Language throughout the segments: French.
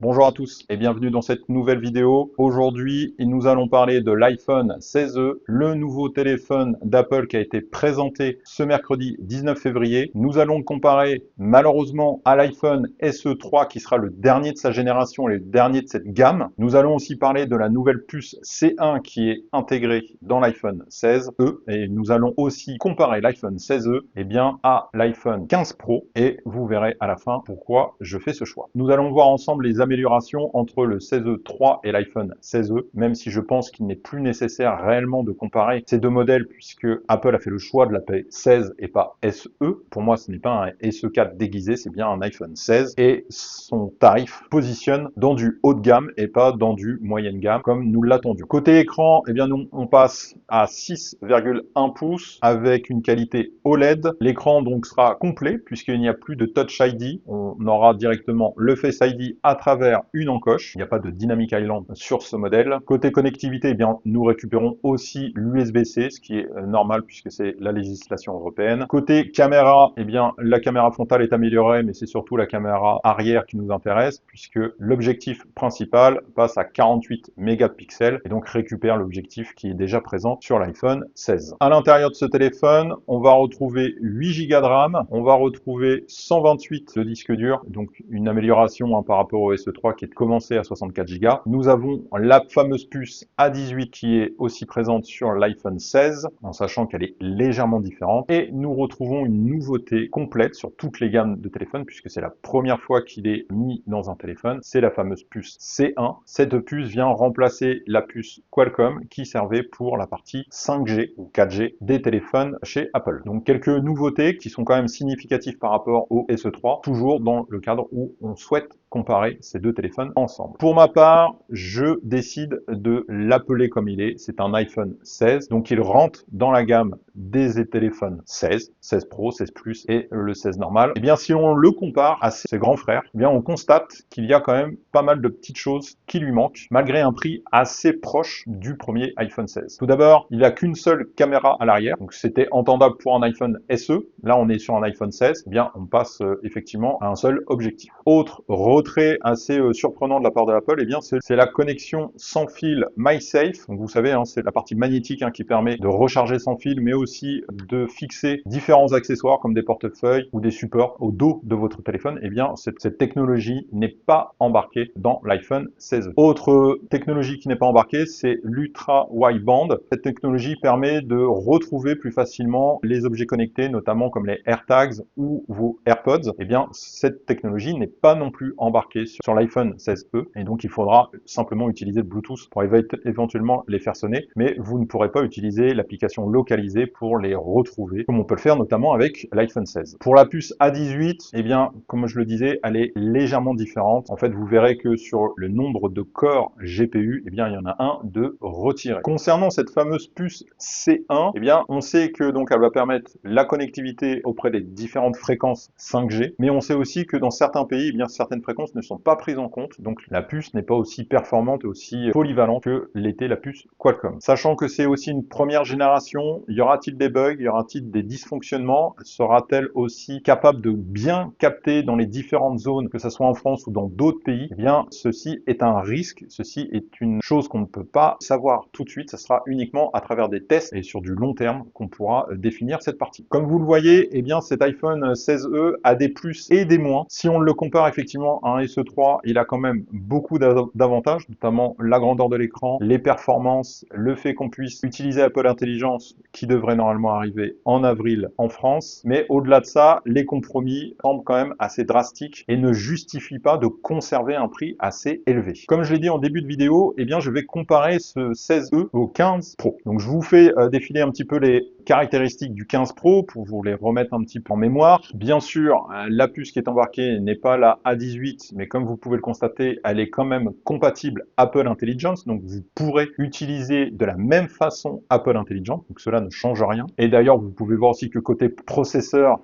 Bonjour à tous et bienvenue dans cette nouvelle vidéo. Aujourd'hui, nous allons parler de l'iPhone 16e, le nouveau téléphone d'Apple qui a été présenté ce mercredi 19 février. Nous allons le comparer malheureusement à l'iPhone SE 3 qui sera le dernier de sa génération et le dernier de cette gamme. Nous allons aussi parler de la nouvelle puce C1 qui est intégrée dans l'iPhone 16e et nous allons aussi comparer l'iPhone 16e à l'iPhone 15 Pro et vous verrez à la fin pourquoi je fais ce choix. Nous allons voir ensemble les améliorations entre le 16e 3 et l'iPhone 16e, même si je pense qu'il n'est plus nécessaire réellement de comparer ces deux modèles puisque Apple a fait le choix de l'appeler 16 et pas SE. Pour moi, ce n'est pas un SE4 déguisé, c'est bien un iPhone 16 et son tarif positionne dans du haut de gamme et pas dans du moyenne gamme comme nous l'attendions. Côté écran, nous, on passe à 6,1 pouces avec une qualité OLED. L'écran donc sera complet puisqu'il n'y a plus de Touch ID. On aura directement le Face ID à travers une encoche. Il n'y a pas de Dynamic Island sur ce modèle. Côté connectivité, nous récupérons aussi l'USB-C, ce qui est normal puisque c'est la législation européenne. Côté caméra, la caméra frontale est améliorée, mais c'est surtout la caméra arrière qui nous intéresse puisque l'objectif principal passe à 48 mégapixels et donc récupère l'objectif qui est déjà présent sur l'iPhone 16. À l'intérieur de ce téléphone, on va retrouver 8 Go de RAM, on va retrouver 128 de disque dur, donc une amélioration par rapport au SE3 qui est commencé à 64 Go. Nous avons la fameuse puce A18 qui est aussi présente sur l'iPhone 16, en sachant qu'elle est légèrement différente. Et nous retrouvons une nouveauté complète sur toutes les gammes de téléphones, puisque c'est la première fois qu'il est mis dans un téléphone. C'est la fameuse puce C1. Cette puce vient remplacer la puce Qualcomm qui servait pour la partie 5G ou 4G des téléphones chez Apple. Donc quelques nouveautés qui sont quand même significatives par rapport au SE3, toujours dans le cadre où on souhaite comparer ces deux téléphones ensemble. Pour ma part, je décide de l'appeler comme il est. C'est un iPhone 16, donc il rentre dans la gamme des téléphones 16, 16 Pro, 16 Plus et le 16 normal. Si on le compare à ses grands frères, on constate qu'il y a quand même pas mal de petites choses qui lui manquent, malgré un prix assez proche du premier iPhone 16. Tout d'abord, il n'a qu'une seule caméra à l'arrière, donc c'était entendable pour un iPhone SE. Là, on est sur un iPhone 16, on passe effectivement à un seul objectif. Autre retrait assez surprenant de la part de Apple, c'est la connexion sans fil MySafe. Donc vous savez, c'est la partie magnétique qui permet de recharger sans fil, mais aussi de fixer différents accessoires comme des portefeuilles ou des supports au dos de votre téléphone. Cette technologie n'est pas embarquée dans l'iPhone 16. Autre technologie qui n'est pas embarquée, c'est l'Ultra Wideband. Cette technologie permet de retrouver plus facilement les objets connectés, notamment comme les AirTags ou vos AirPods. Cette technologie n'est pas non plus embarquée sur l'iPhone 16e et donc il faudra simplement utiliser le Bluetooth pour éventuellement les faire sonner, mais vous ne pourrez pas utiliser l'application localisée pour les retrouver, comme on peut le faire notamment avec l'iPhone 16. Pour la puce A18, comme je le disais, elle est légèrement différente. En fait, vous verrez que sur le nombre de corps GPU, il y en a un de retiré. Concernant cette fameuse puce C1, on sait que donc elle va permettre la connectivité auprès des différentes fréquences 5G, mais on sait aussi que dans certains pays, certaines fréquences ne sont pas prises en compte, donc la puce n'est pas aussi performante et aussi polyvalente que l'était la puce Qualcomm. Sachant que c'est aussi une première génération, y aura-t-il des bugs, y aura-t-il des dysfonctionnements, sera-t-elle aussi capable de bien capter dans les différentes zones, que ce soit en France ou dans d'autres pays? Ceci est un risque, ceci est une chose qu'on ne peut pas savoir tout de suite, ça sera uniquement à travers des tests et sur du long terme qu'on pourra définir cette partie. Comme vous le voyez, cet iPhone 16e a des plus et des moins. Si on le compare effectivement à un SE3, il a quand même beaucoup d'avantages, notamment la grandeur de l'écran, les performances, le fait qu'on puisse utiliser Apple Intelligence qui devrait normalement arriver en avril en France. Mais au-delà de ça, les compromis semblent quand même assez drastiques et ne justifient pas de conserver un prix assez élevé. Comme je l'ai dit en début de vidéo, je vais comparer ce 16e au 15 Pro. Donc je vous fais défiler un petit peu les caractéristiques du 15 Pro pour vous les remettre un petit peu en mémoire. Bien sûr, la puce qui est embarquée n'est pas la A18, mais comme vous pouvez le constater, elle est quand même compatible Apple Intelligence, donc vous pourrez utiliser de la même façon Apple Intelligence, donc cela ne change rien. Et d'ailleurs, vous pouvez voir aussi que côté processeur,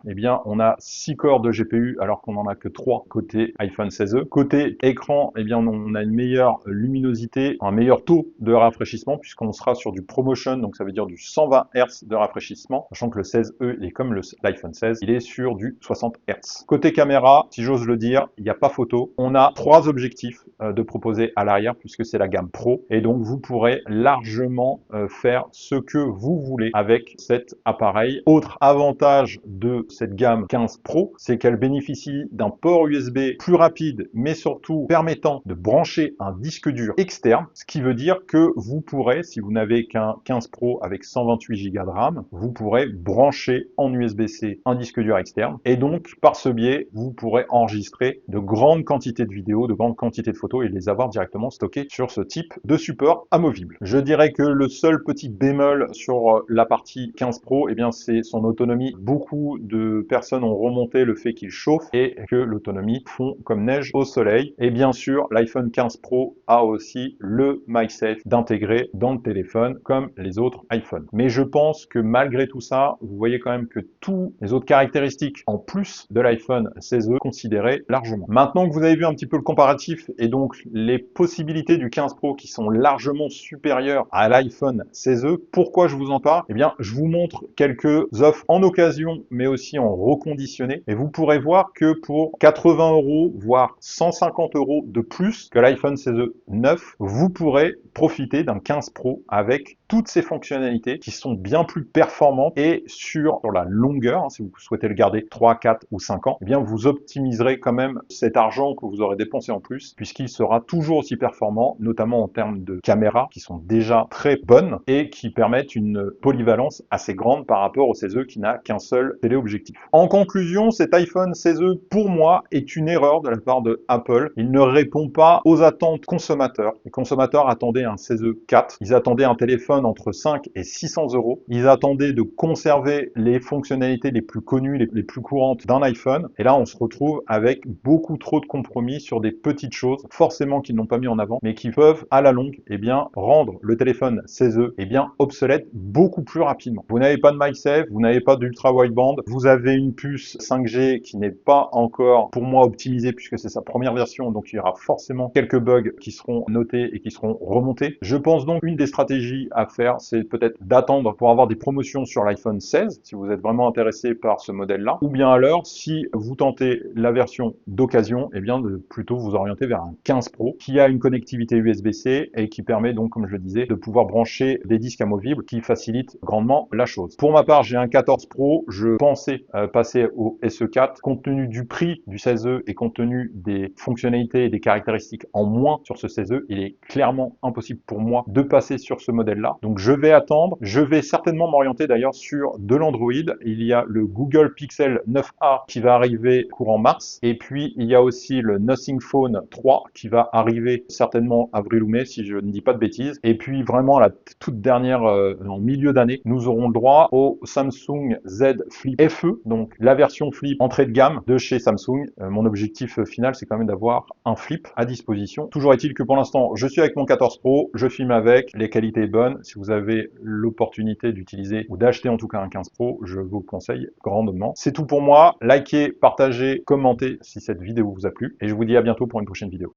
on a 6 corps de GPU alors qu'on n'en a que 3 côté iPhone 16e. Côté écran, on a une meilleure luminosité, un meilleur taux de rafraîchissement puisqu'on sera sur du ProMotion, donc ça veut dire du 120 Hz de rafraîchissement, sachant que le 16e, il est comme l'iPhone 16, il est sur du 60 Hz. Côté caméra, si j'ose le dire, il n'y a pas photo. On a a 3 objectifs de proposer à l'arrière puisque c'est la gamme Pro et donc vous pourrez largement faire ce que vous voulez avec cet appareil. Autre avantage de cette gamme 15 Pro, c'est qu'elle bénéficie d'un port USB plus rapide mais surtout permettant de brancher un disque dur externe, ce qui veut dire que vous pourrez, si vous n'avez qu'un 15 Pro avec 128 Go de RAM, vous pourrez brancher en USB-C un disque dur externe et donc par ce biais, vous pourrez enregistrer de grandes quantités de vidéos, de grandes quantités de photos et les avoir directement stockées sur ce type de support amovible. Je dirais que le seul petit bémol sur la partie 15 Pro, eh bien c'est son autonomie. Beaucoup de personnes ont remonté le fait qu'il chauffe et que l'autonomie fond comme neige au soleil. Et bien sûr, l'iPhone 15 Pro a aussi le MagSafe d'intégrer dans le téléphone comme les autres iPhones. Mais je pense que malgré tout ça, vous voyez quand même que tous les autres caractéristiques en plus de l'iPhone 16e considérées largement. Maintenant que vous avez vu un petit peu le comparatif et donc les possibilités du 15 Pro qui sont largement supérieures à l'iPhone 16e, pourquoi je vous en parle? Eh bien, je vous montre quelques offres en occasion mais aussi en reconditionné et vous pourrez voir que pour 80 €, voire 150 € de plus que l'iPhone 16e 9, vous pourrez profiter d'un 15 Pro avec toutes ces fonctionnalités qui sont bien plus performantes et sur la longueur, si vous souhaitez le garder 3, 4 ou 5 ans, eh bien vous optimiserez quand même cet argent que vous aurez dépensé en plus puisqu'il sera toujours aussi performant, notamment en termes de caméras qui sont déjà très bonnes et qui permettent une polyvalence assez grande par rapport au 16e qui n'a qu'un seul téléobjectif. En conclusion, cet iPhone 16e pour moi est une erreur de la part de Apple. Il ne répond pas aux attentes consommateurs. Les consommateurs attendaient un 16e 4, ils attendaient un téléphone entre 5 et 600 €. Ils attendaient de conserver les fonctionnalités les plus connues, les plus courantes d'un iPhone. Et là, on se retrouve avec beaucoup trop de compromis sur des petites choses, forcément qu'ils n'ont pas mis en avant, mais qui peuvent, à la longue, eh bien, rendre le téléphone 16e, eh bien, obsolète beaucoup plus rapidement. Vous n'avez pas de MagSafe, vous n'avez pas d'ultra wideband, vous avez une puce 5G qui n'est pas encore, pour moi, optimisée puisque c'est sa première version, donc il y aura forcément quelques bugs qui seront notés et qui seront remontés. Je pense donc une des stratégies à faire, c'est peut-être d'attendre pour avoir des promotions sur l'iPhone 16, si vous êtes vraiment intéressé par ce modèle-là, ou bien alors, si vous tentez la version d'occasion, eh bien de plutôt vous orienter vers un 15 Pro qui a une connectivité USB-C et qui permet donc, comme je le disais, de pouvoir brancher des disques amovibles qui facilitent grandement la chose. Pour ma part, j'ai un 14 Pro, je pensais passer au SE4, compte tenu du prix du 16e et compte tenu des fonctionnalités et des caractéristiques en moins sur ce 16e, il est clairement impossible pour moi de passer sur ce modèle-là. Donc je vais attendre, je vais certainement m'orienter d'ailleurs sur de l'Android. Il y a le Google Pixel 9a qui va arriver courant mars et puis il y a aussi le Nothing Phone 3 qui va arriver certainement avril ou mai si je ne dis pas de bêtises. Et puis vraiment la toute dernière en milieu d'année, nous aurons le droit au Samsung Z Flip FE, donc la version flip entrée de gamme de chez Samsung. Mon objectif final, c'est quand même d'avoir un flip à disposition. Toujours est-il que pour l'instant, je suis avec mon 14 Pro, je filme avec, les qualités bonnes. Si vous avez l'opportunité d'utiliser ou d'acheter en tout cas un 15 Pro, je vous le conseille grandement. C'est tout pour moi. Likez, partagez, commentez si cette vidéo vous a plu et je vous dis à bientôt pour une prochaine vidéo.